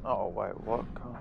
Oh wait, what? Can't.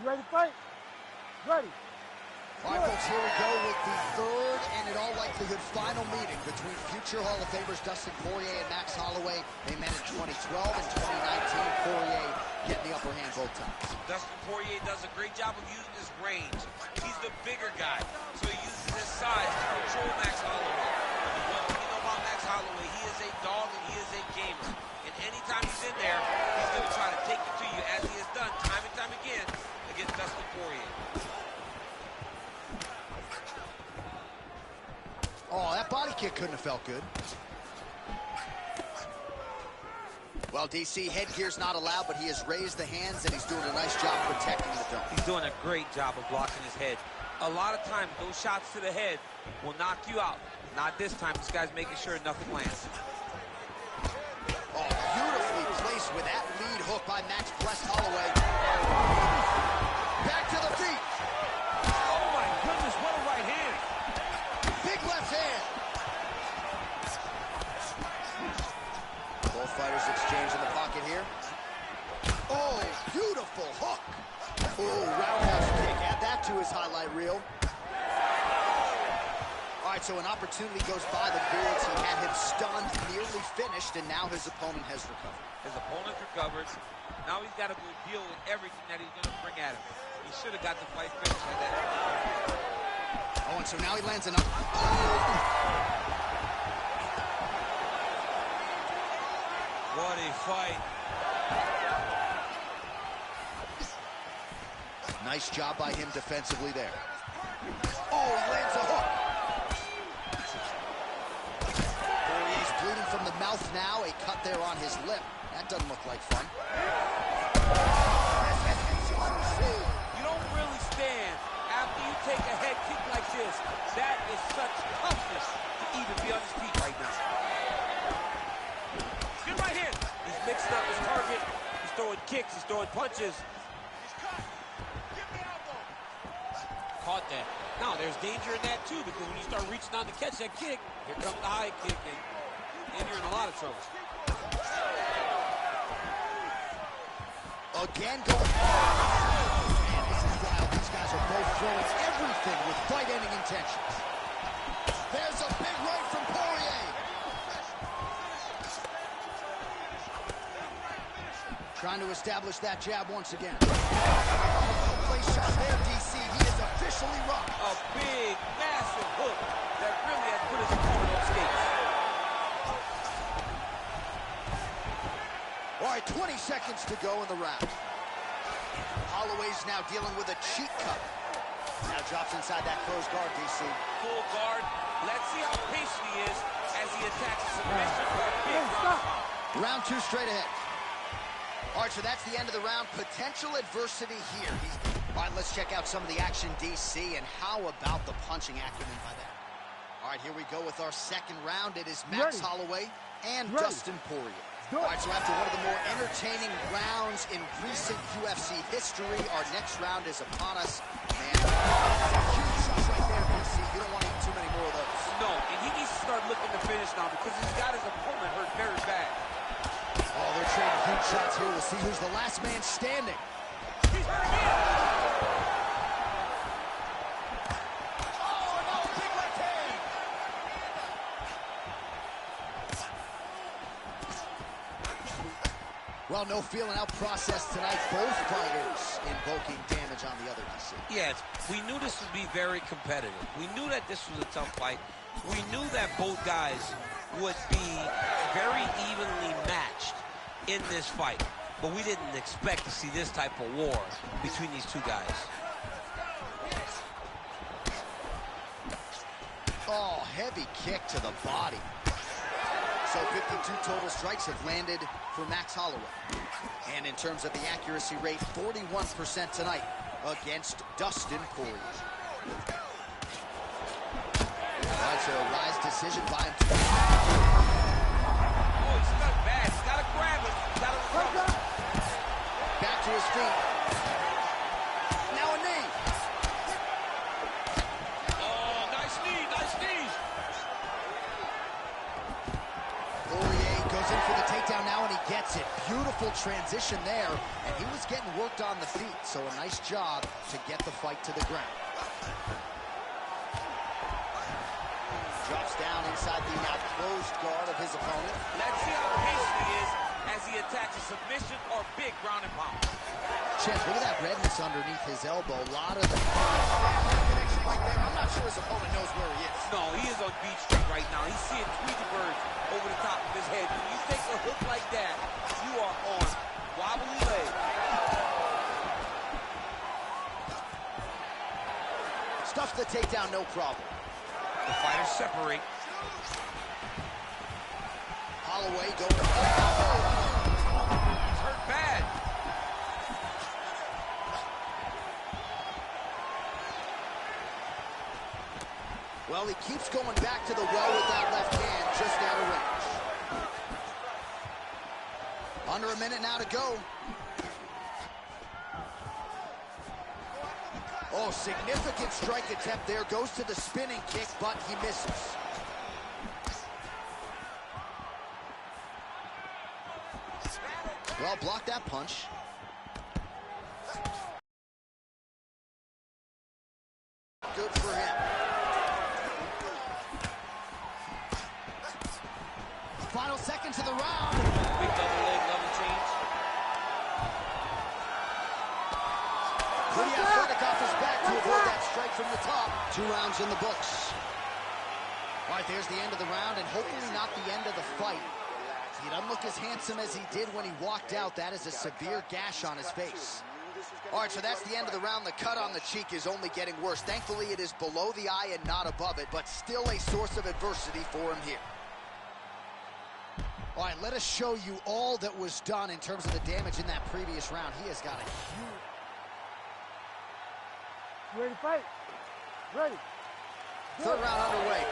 You ready to fight? Ready. All right, folks, here we go with the third and in all likelihood final meeting between future Hall of Famers Dustin Poirier and Max Holloway. They met in 2012 and 2019. Poirier getting the upper hand both times. Dustin Poirier does a great job of using his range. He's the bigger guy, so he uses his size to control Max Holloway. But you know about Max Holloway, he is a dog and he is a gamer. And anytime he's in there, he's going to try to take it to you, as he has done time and time again against Dustin Poirier. Oh, that body kick couldn't have felt good. Well, DC, headgear's not allowed, but he has raised the hands, and he's doing a nice job protecting the dome. He's doing a great job of blocking his head. A lot of times, those shots to the head will knock you out. Not this time. This guy's making sure nothing lands. Oh, beautifully placed with that lead hook by Max Blessed Holloway. Back to the feet. Oh, my goodness, what a right hand. Big left hand. Both fighters exchange in the pocket here. Oh, beautiful hook. Oh, roundhouse kick. Add that to his highlight reel. All right, so an opportunity goes by the Beards. He had him stunned, nearly finished, and now his opponent has recovered. His opponent's recovered. Now he's got to go deal with everything that he's going to bring at him. He should have got the fight finished at that. Oh, and so now he lands another. Oh! What a fight. Nice job by him defensively there. Oh, he lands a hook. He's bleeding from the mouth now. A cut there on his lip. That doesn't look like fun. You don't really stand after you take a head kick like this. That is such toughness to even be on his feet right now. Good right hand. He's mixing up his target. He's throwing kicks. He's throwing punches. Caught that. Now, there's danger in that, too, because when you start reaching down to catch that kick, here comes the high kick, and you're in a lot of trouble. Again going. Man, this is wild. These guys are both Trying to establish that jab once again. Place shot there, DC. He is officially rocked. A big, massive hook that really has put his opponent on skates. All right, 20 seconds to go in the round. Holloway's now dealing with a cheek cut. Now drops inside that closed guard, DC. Full guard. Let's see how patient he is as he attacks a submission for a big round. Round 2 straight ahead. All right, so that's the end of the round. Potential adversity here. All right, let's check out some of the action, DC, and how about the punching acumen by that? All right, here we go with our second round. It is Max Holloway and Dustin Poirier. All right, so after one of the more entertaining rounds in recent UFC history, our next round is upon us. Man, huge shots right there, DC. You don't want to eat too many more of those. No, and he needs to start looking to finish now because he's got his opponent hurt very bad. Oh, they're trading huge shots here. We'll see who's the last man standing. He's hurt again. Well, no feeling out process tonight. Both fighters invoking damage on the other, DC. Yes, we knew this would be very competitive. We knew that this was a tough fight. We knew that both guys would be very evenly matched in this fight. But we didn't expect to see this type of war between these two guys. Oh, heavy kick to the body. So 52 total strikes have landed for Max Holloway. And in terms of the accuracy rate, 41% tonight against Dustin Poirier. All right, so a wise decision by him. Oh, he's stuck bad. He's got to grab him. He's got to recover. Back to his feet. Now a knee. Oh, nice knee, nice knee. Poirier goes in for the takedown now, and he gets it. Beautiful transition there, and he was getting worked on the feet, so a nice job to get the fight to the ground. Drops down inside the now closed guard of his opponent. Let's see how patient he is as he attacks a submission or big ground and pound. Champ, look at that redness underneath his elbow. A lot of the connection right there. I'm not sure his opponent knows where he is. No, he is on Beach Street right now. He's seeing Tweety birds over the top of his head. When you take a hook like that, you are on wobbly legs. Stuffs the takedown, no problem. The fighters separate. Holloway going. Oh! He's hurt bad. Well, he keeps going back to the well with that left hand, just out of range. Under a minute now to go. Oh, significant strike attempt there. Goes to the spinning kick, but he misses. Well, blocked that punch. Good for him. Final seconds of the round. Big double leg level change. Pretty athletic off his back to avoid that strike from the top. 2 rounds in the books. All right, there's the end of the round, and hopefully not the end of the fight. He doesn't look as handsome as he did when he walked out. That is a severe gash on his face. All right, so that's the end of the round. The cut on the cheek is only getting worse. Thankfully, it is below the eye and not above it, but still a source of adversity for him here. All right, let us show you all that was done in terms of the damage in that previous round. He has got a huge... You ready to fight? Ready. Third round underway.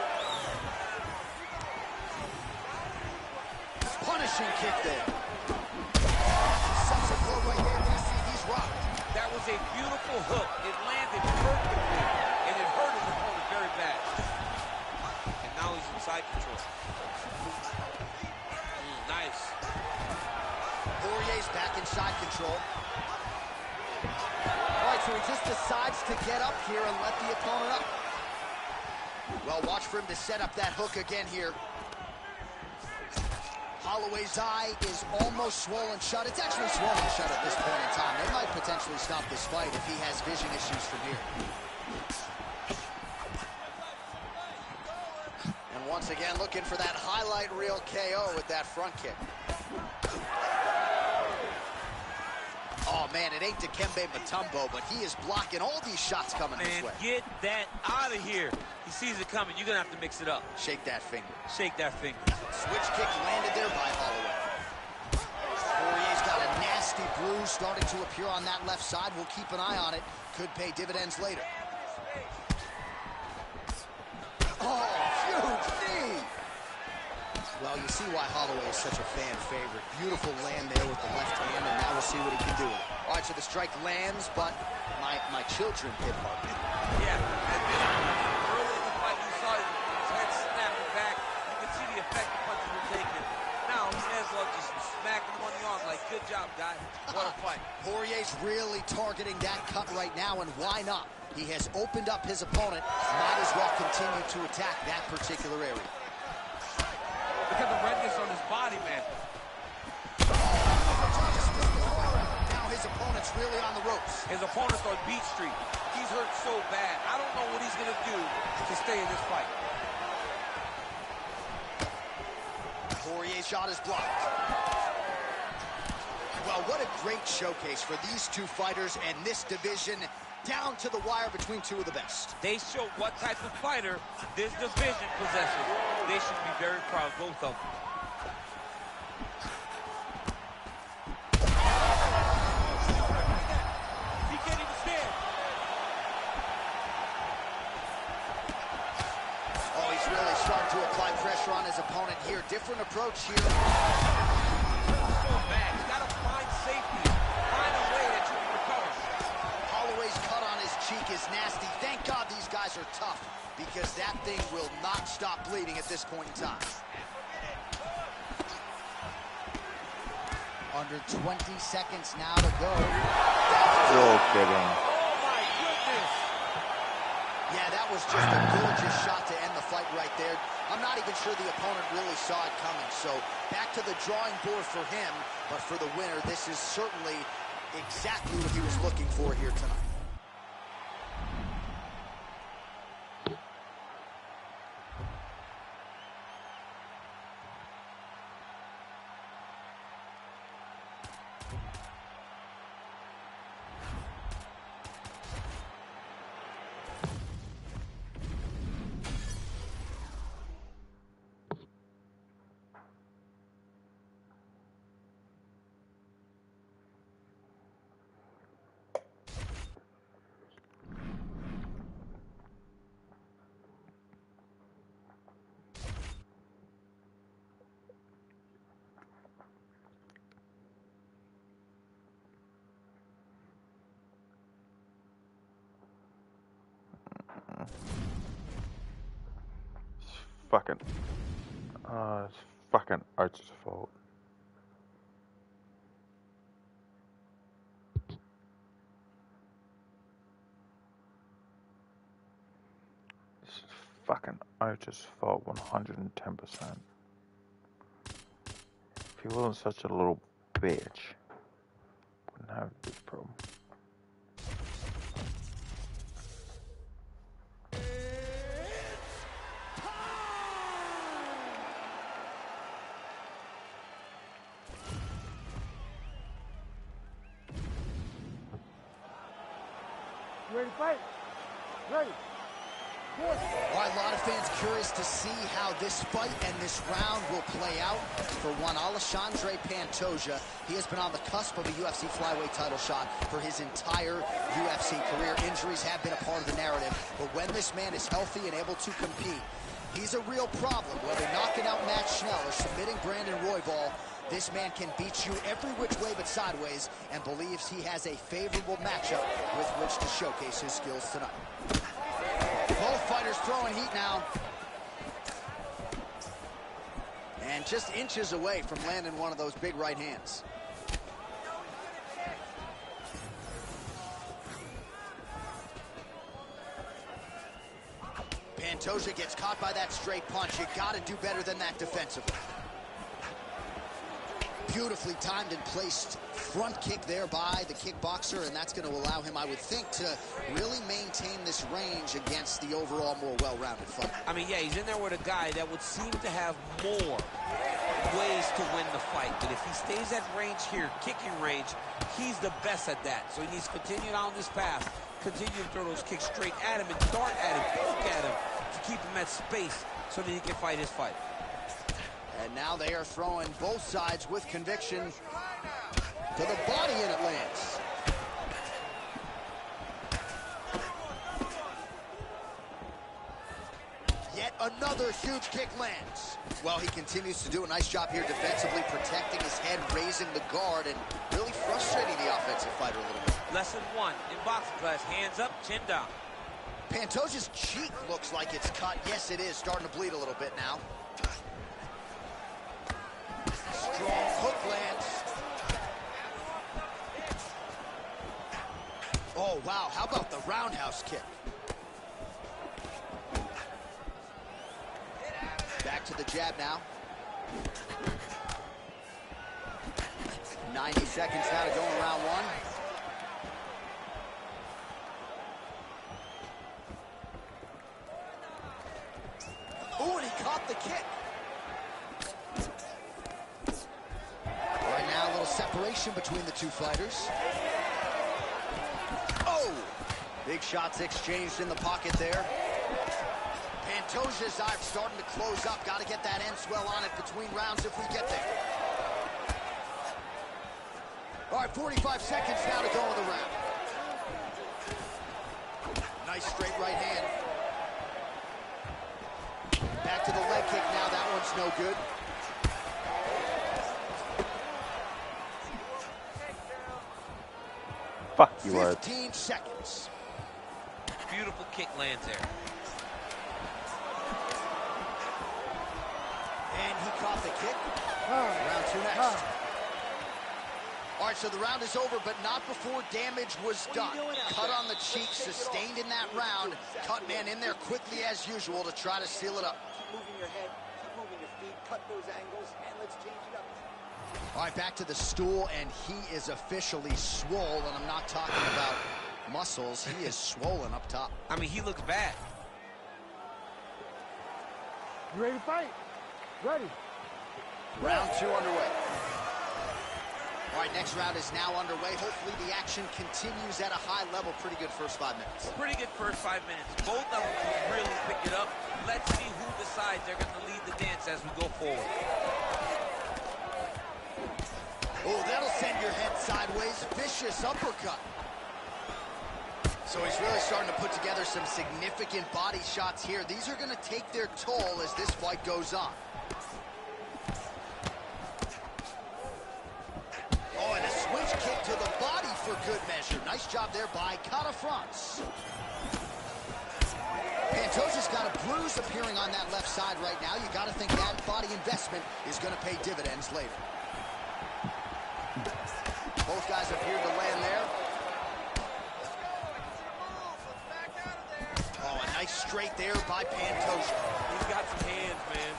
Punishing kick there. Sets a blow right there. DC, he's rocked. That was a beautiful hook. It landed perfectly, and it hurt his opponent very bad. And now he's in side control. Nice. Poirier's back in side control. All right, so he just decides to get up here and let the opponent up. Well, watch for him to set up that hook again here. Holloway's eye is almost swollen shut. It's actually swollen shut at this point in time. They might potentially stop this fight if he has vision issues from here. And once again, looking for that highlight reel KO with that front kick. Oh, man, it ain't Dikembe Mutombo, but he is blocking all these shots coming this way. Get that out of here. He sees it coming. You're going to have to mix it up. Shake that finger. Shake that finger. Switch kick landed there by Holloway. Poirier's got a nasty bruise starting to appear on that left side. We'll keep an eye on it. Could pay dividends later. Oh, huge knee! Well, you see why Holloway is such a fan favorite. Beautiful land there with the left hand, and now we'll see what he can do. All right, so the strike lands, but my children hit hard. Yeah, and early in the fight, you saw his head snapping back. You can see the effect the punches were taking. Now, Haslam just smacking him on the arm like, good job, guy. What a fight. Poirier's really targeting that cut right now, and why not? He has opened up his opponent. Might as well continue to attack that particular area. Look at the redness on his body, man. Now his opponent's really on the ropes. His opponent's on Beat Street. He's hurt so bad. I don't know what he's going to do to stay in this fight. Poirier's shot is blocked. Well, what a great showcase for these two fighters and this division, down to the wire between two of the best. They show what type of fighter this division possesses. They should be very proud, both of them. He can't even stand. Oh, he's really starting to apply pressure on his opponent here. Different approach here. So bad. You gotta find safety. Find a way that you can recover. Holloway's cut on his cheek is nasty. Thank God these guys are tough, because that thing will not stop bleeding at this point in time. Under 20 seconds now to go. You're kidding. Oh my goodness. Yeah, that was just a gorgeous shot to end the fight right there. I'm not even sure the opponent really saw it coming. So back to the drawing board for him. But for the winner, this is certainly exactly what he was looking for here tonight. It's fucking Archer's fault. It's fucking Archer's fault, 110%. If he wasn't such a little bitch, wouldn't have this problem. You ready to fight? Ready. All right, a lot of fans curious to see how this fight and this round will play out. For one, Alexandre Pantoja, he has been on the cusp of a UFC flyweight title shot for his entire UFC career. Injuries have been a part of the narrative, but when this man is healthy and able to compete, he's a real problem. Whether knocking out Matt Schnell or submitting Brandon Royval, this man can beat you every which way but sideways, and believes he has a favorable matchup with which to showcase his skills tonight. Both fighters throwing heat now. And just inches away from landing one of those big right hands. Pantoja gets caught by that straight punch. You gotta do better than that defensively. Beautifully timed and placed front kick there by the kickboxer, and that's going to allow him, I would think, to really maintain this range against the overall more well-rounded fighter. I mean, yeah, he's in there with a guy that would seem to have more ways to win the fight. But if he stays at range here, kicking range, he's the best at that. So he needs to continue down this path, continue to throw those kicks straight at him and dart at him, poke at him to keep him at space so that he can fight his fight. And now they are throwing both sides with conviction to the body, and it lands. Yet another huge kick lands. Well, he continues to do a nice job here defensively, protecting his head, raising the guard, and really frustrating the offensive fighter a little bit. Lesson 1 in boxing class, hands up, chin down. Pantoja's cheek looks like it's cut. Yes, it is. Starting to bleed a little bit now. Strong hook lands. Oh, wow. How about the roundhouse kick? Back to the jab now. 90 seconds now to go in round one. Ooh, and he caught the kick. Right now, a little separation between the two fighters. Oh! Big shots exchanged in the pocket there. Pantoja's eye starting to close up. Got to get that end swell on it between rounds if we get there. All right, 45 seconds now to go in the round. Nice straight right hand. Back to the leg kick now. That one's no good. Fuck you, Art. 15 seconds. Beautiful kick lands there. And he caught the kick. Round two next. All right, so the round is over, but not before damage was done. Cut on the cheek, sustained in that round. Cut man in there quickly as usual to try to seal it up. Keep moving your head, keep moving your feet, cut those angles, and let's change it up. All right, back to the stool, and he is officially swole, and I'm not talking about muscles. He is swollen up top. I mean, he looks bad. You ready to fight? Ready. Round two underway. All right, next round is now underway. Hopefully the action continues at a high level. Pretty good first 5 minutes. Pretty good first 5 minutes. Both of them can really pick it up. Let's see who decides they're going to lead the dance as we go forward. Oh, that'll send your head sideways. Vicious uppercut. So he's really starting to put together some significant body shots here. These are going to take their toll as this fight goes on. Oh, and a switch kick to the body for good measure. Nice job there by Kara-France. Pantoja's got a bruise appearing on that left side right now. You got to think that body investment is going to pay dividends later. Both guys appeared to land there. Oh, a nice straight there by Pantoja. He's got some hands, man.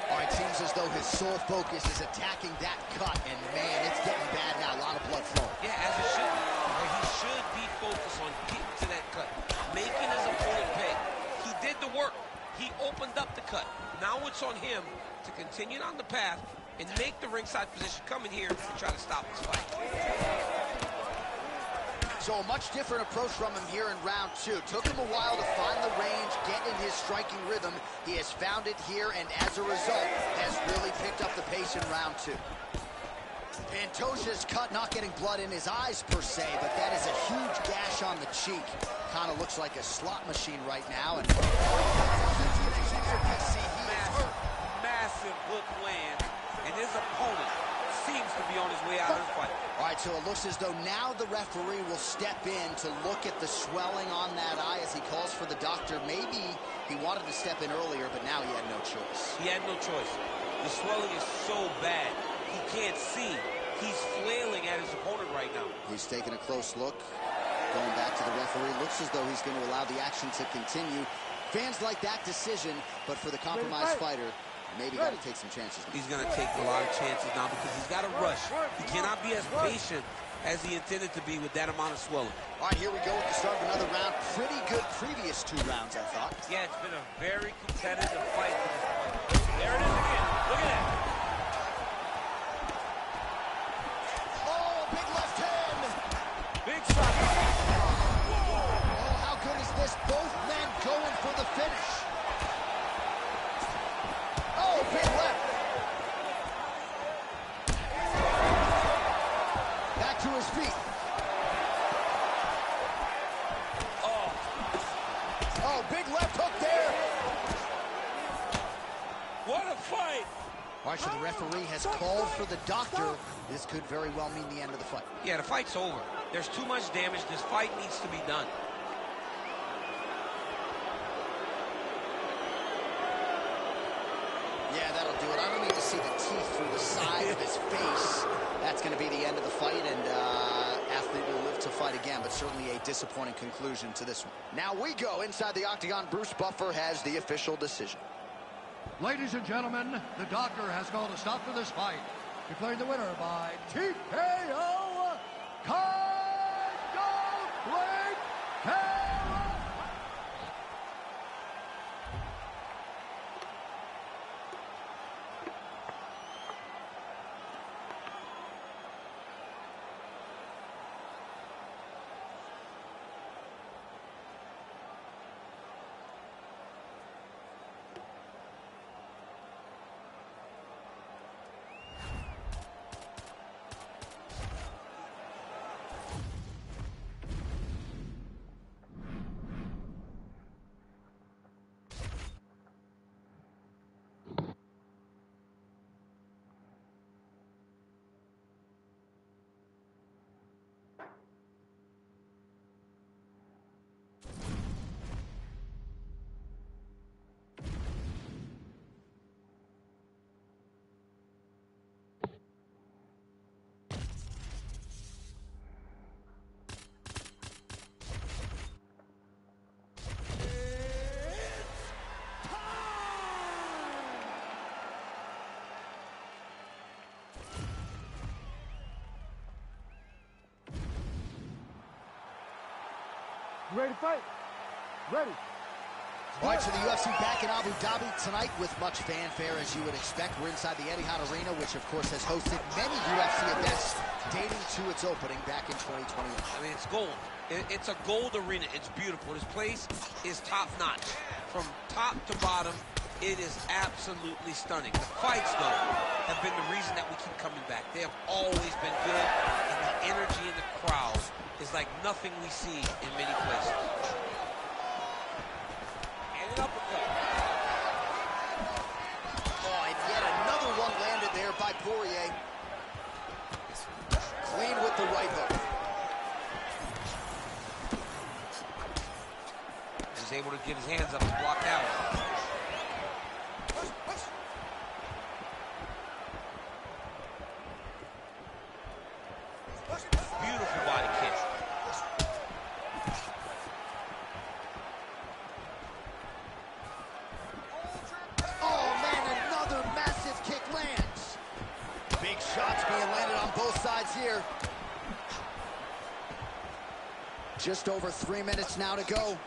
All right, seems as though his sole focus is attacking that cut, and man, it's getting bad now. A lot of blood flowing. Yeah, as it should be. He should be focused on getting to that cut, making his opponent pay. He did the work. He opened up the cut. Now it's on him to continue on the path and make the ringside position, come in here and try to stop this fight. So a much different approach from him here in round two. Took him a while to find the range, get in his striking rhythm. He has found it here, and as a result, has really picked up the pace in round two. Pantoja's cut, not getting blood in his eyes per se, but that is a huge gash on the cheek. Kind of looks like a slot machine right now. And massive hook land, and his opponent seems to be on his way out of the fight. All right, so it looks as though now the referee will step in to look at the swelling on that eye as he calls for the doctor. Maybe he wanted to step in earlier, but now he had no choice. He had no choice. The swelling is so bad, he can't see. He's flailing at his opponent right now. He's taking a close look. Going back to the referee. Looks as though he's going to allow the action to continue. Fans like that decision, but for the compromised fighter, maybe got to take some chances now. He's going to take a lot of chances now because he's got to rush. He cannot be as patient as he intended to be with that amount of swelling. All right, here we go with the start of another round. Pretty good previous 2 rounds, I thought. Yeah, it's been a very competitive fight to this point. There it is again. Look at that. Oh, big left hand. Big shot. Oh, how good is this? Both men going for the finish. Oh, big left. Back to his feet. Oh, big left hook there. What a fight. All right, so the referee has called for the doctor. This could very well mean the end of the fight. Yeah, the fight's over. There's too much damage. This fight needs to be done. Yeah, that'll do it. I don't need to see the teeth through the side of his face. That's going to be the end of the fight, and athlete will live to fight again, but certainly a disappointing conclusion to this one. Now we go inside the octagon. Bruce Buffer has the official decision. Ladies and gentlemen, the doctor has called a stop to this fight, declaring the winner by TKO, Kyle Blake Taylor. You ready to fight? Ready. All right, so the UFC back in Abu Dhabi tonight with much fanfare, as you would expect. We're inside the Etihad Arena, which, of course, has hosted many UFC events dating to its opening back in 2021. I mean, it's gold. It's a gold arena. It's beautiful. This place is top-notch. From top to bottom, it is absolutely stunning. The fights, though, have been the reason that we keep coming back. They have always been good, and the energy in the crowd is like nothing we see in many places. And an uppercut. Oh, and yet another one landed there by Poirier. Clean with the right hook. He's able to get his hands up and block that one. Beautiful body kick. Oh, man, another massive kick lands. Big shots being landed on both sides here. Just over 3 minutes now to go.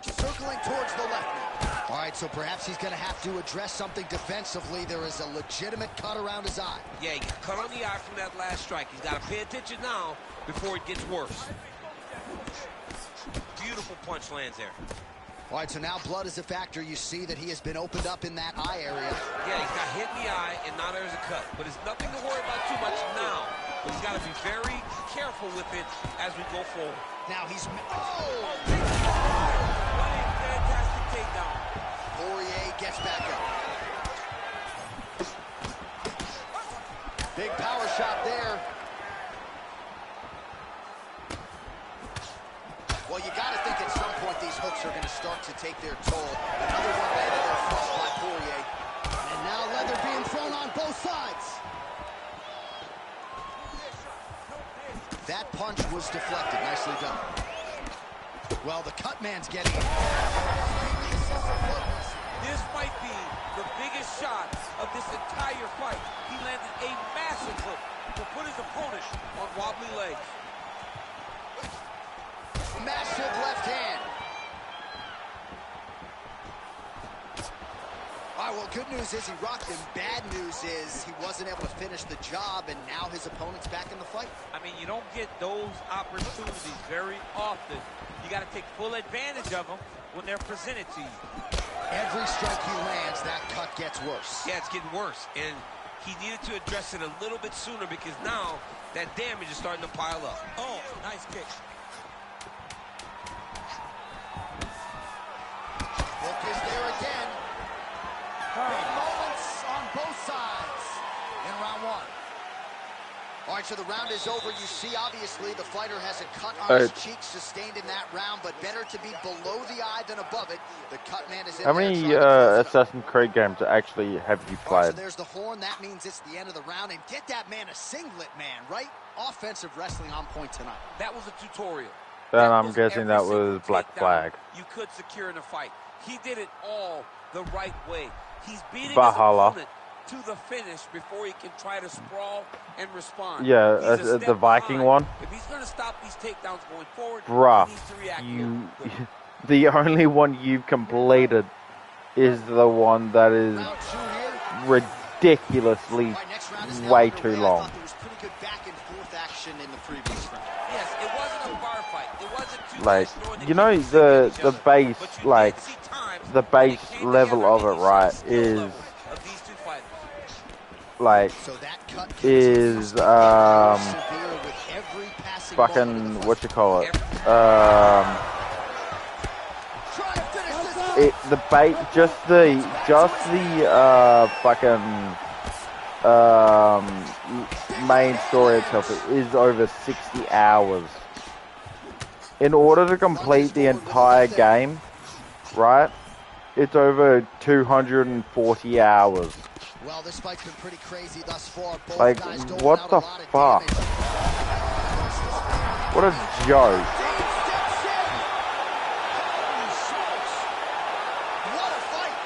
Circling towards the left. All right, so perhaps he's going to have to address something defensively. There is a legitimate cut around his eye. Yeah, he got cut on the eye from that last strike. He's got to pay attention now before it gets worse. Beautiful punch lands there. All right, so now blood is a factor. You see that he has been opened up in that eye area. Yeah, he's got hit in the eye, and now there's a cut. But it's nothing to worry about too much now. But he's got to be very careful with it as we go forward. Now he's... What a fantastic takedown. Poirier gets back up. Big power shot there. Well, you got to think at some point these hooks are going to start to take their toll. Another one landed there flush by Poirier. And now leather being thrown on both sides. That punch was deflected. Nicely done. Well, the cut man's getting it. This might be the biggest shot of this entire fight. He landed a massive hook to put his opponent on wobbly legs. Massive left hand. All right, well, good news is he rocked him. Bad news is he wasn't able to finish the job, and now his opponent's back in the fight. I mean, you don't get those opportunities very often. You got to take full advantage of them when they're presented to you. Every strike he lands, that cut gets worse. Yeah, it's getting worse, and he needed to address it a little bit sooner because now that damage is starting to pile up. Oh, nice kick. Hook is there again. Big moments on both sides in round one. All right, so the round is over. You see, obviously, the fighter has a cut on his cheek sustained in that round, but better to be below the eye than above it. The cut man is in How there many trying to Assassin's Creed games actually have you All right, so played? there's the horn. That means it's the end of the round. And get that man a singlet, man, right? Offensive wrestling on point tonight. That was a tutorial. Then That I'm was guessing every that single was Black takedown Flag. you could secure in a fight. He did it all the right way. He's beating Valhalla. his opponent to the finish before he can try to sprawl and respond. Yeah, He's a the step Viking behind. one. If he's going to stop these takedowns going forward, Bruh, he needs to react you, quickly. the only one you've completed is the one that is Round two here. ridiculously All right, next round is now way underway. too I long. thought there was pretty good back and forth action in the previous round. Yes, it wasn't a bar fight. It wasn't two Like, guys throwing you know, kicks the at each other. base, But you did like, see times the when base it came level together of and it, you saw right, the skill is, level of these two fighters. like, So that cut is, severe with every passing moment of fucking, the what you call it, Trying to finish this the bait, just the, fucking, main story itself is over 60 hours. In order to complete the entire game, right, it's over 240 hours. Well, this fight's been pretty crazy thus far. Both Like, guys doling what out the a lot of fuck? damage. What a joke. Holy smokes. What a fight.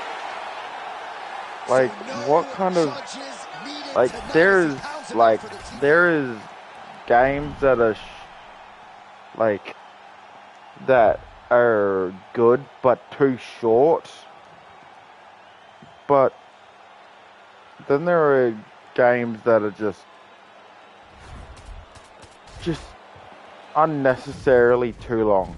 Like, So no what kind of, judges needed like, tonight as there's, he pounds him like, up for the team. there is games that are, like, that are good, but too short. But then there are games that are just unnecessarily too long.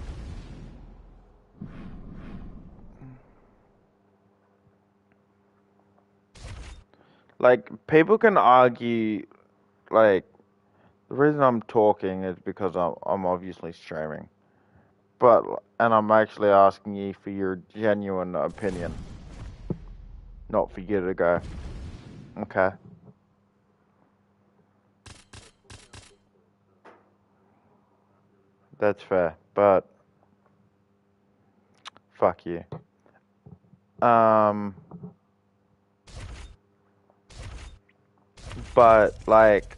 Like, people can argue, like, the reason I'm talking is because I'm obviously streaming. And I'm actually asking you for your genuine opinion. Not for you to go, okay. That's fair, but fuck you. But like,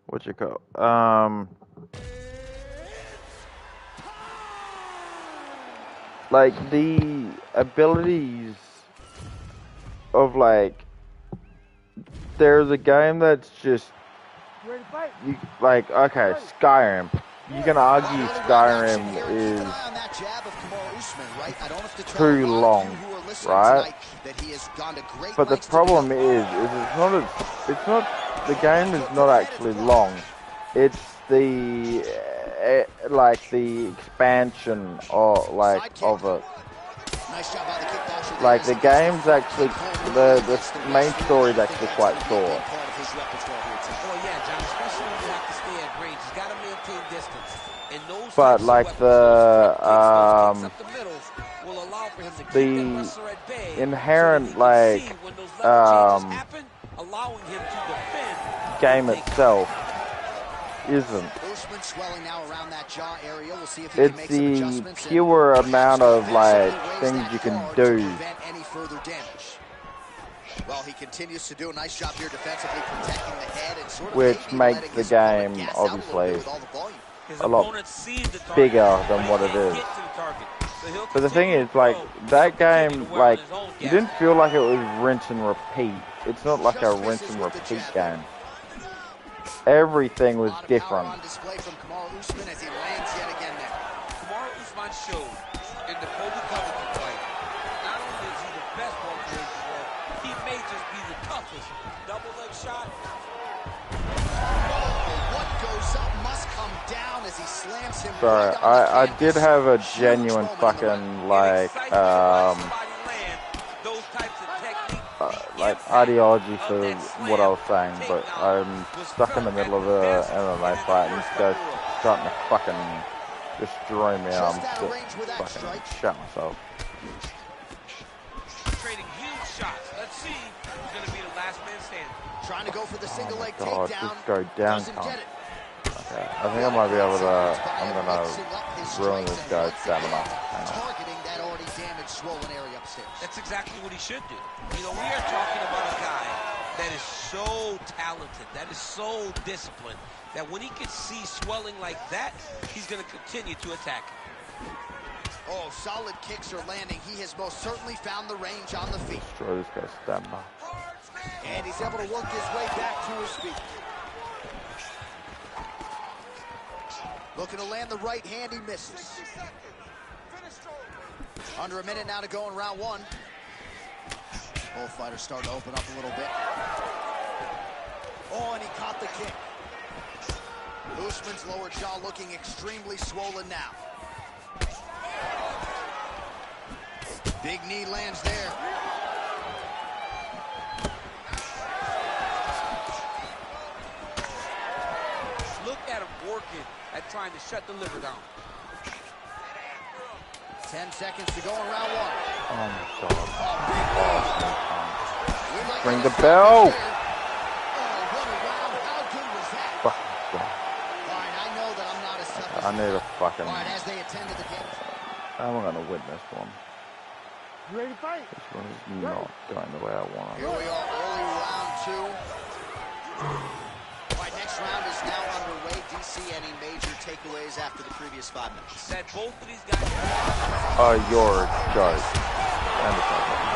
what you call, like the abilities of, like, there's a game that's just, You ready to fight? you, like, okay, Skyrim. You can argue Skyrim Keep is an eye on that jab of Kamaru Usman, right? I don't have to tell too a lot of long, you who are listening right? tonight that he has gone to great But the lengths to problem become- is it's not, the game is not actually long. It's the, like, the expansion of, like, of it. Nice job by the kickboxer. Like, the game's actually, the main story is actually quite short. Oh, yeah, John, especially when you have to stay at range. He's got to maintain distance. And those But, types of like, weapons, those front kicks, those kicks up the middle, will allow for him to keep the that wrestler at bay inherent, so that he can like, see when those level changes happen, allowing him to defend. game itself isn't. Usman swelling now around that jaw area. We'll see if he can It's make some the adjustments and pure amount of, like, aggressively raise things that you can guard to do. prevent any further damage. Well, he continues to do a nice job here defensively, protecting the head and sort of which maybe makes letting the his opponent game gas out a little obviously bit with all the volume. His a lot opponent sees the target, bigger but than he what it can't is. get to the target. So he'll But the thing continue is, to like, throw, that he'll continue game, to wear on like, his own you gas didn't tank. feel like it was rinse and repeat. It's not like a Just rinse misses and with the repeat jab game. there. Everything A was lot of power different. on display from Kamaru Usman as he lands yet again there. Kamaru Usman showed in the Colby Covington fight, not only is he the best welterweight in the world, he may just be the toughest. Double leg shot. What goes up must come down as he slams him Sorry, right on the I canvas. did have a Huge genuine moment in the round. fucking, It like, excites me to watch somebody land those types of technique. The like impact ideology of for that what I was saying, slam but takedown I'm was stuck in the felt middle at of the a best MMA and in fight, the and worst this guy's of the world. starting to fucking destroy me, and I'm Just out of just range with that fucking strike. shut myself. Trading huge shots. Let's see who's going to be the last man standing. Trying to go for the Oh single my leg god, takedown. just go down, Doesn't cunt. get it. Okay, I think I might be able to, I'm gonna Mixing up his ruin strikes this and guy's once stamina. again, Hang on. targeting that already damaged, swollen area upstairs. That's exactly what he should do. You know, we are talking about a guy that is so talented, that is so disciplined, that when he can see swelling like that, he's going to continue to attack him. Oh, solid kicks are landing. He has most certainly found the range on the feet. Destroy this guy's stamina. And he's able to work his way back to his feet. Looking to land the right hand, he misses. Under a minute now to go in round one. Both fighters starting to open up a little bit. Oh, and he caught the kick. Usman's lower jaw looking extremely swollen now. Big knee lands there. Look at him working at trying to shut the liver down. 10 seconds to go in round one. Oh my god. We might Ring get a the bell. stoppage here. Oh, what a round. How good was that? Fuck God. All right, I know that I'm not as tough as I need a fucking, All right, as they attend to the game. I'm gonna win this one. You ready to fight? This one is not going the way I want Here it. we are, early round two. All right, next round is now underway. DC, any major takeaways after the previous 5 minutes? That both of these guys... Oh, you're a joke. I understand that.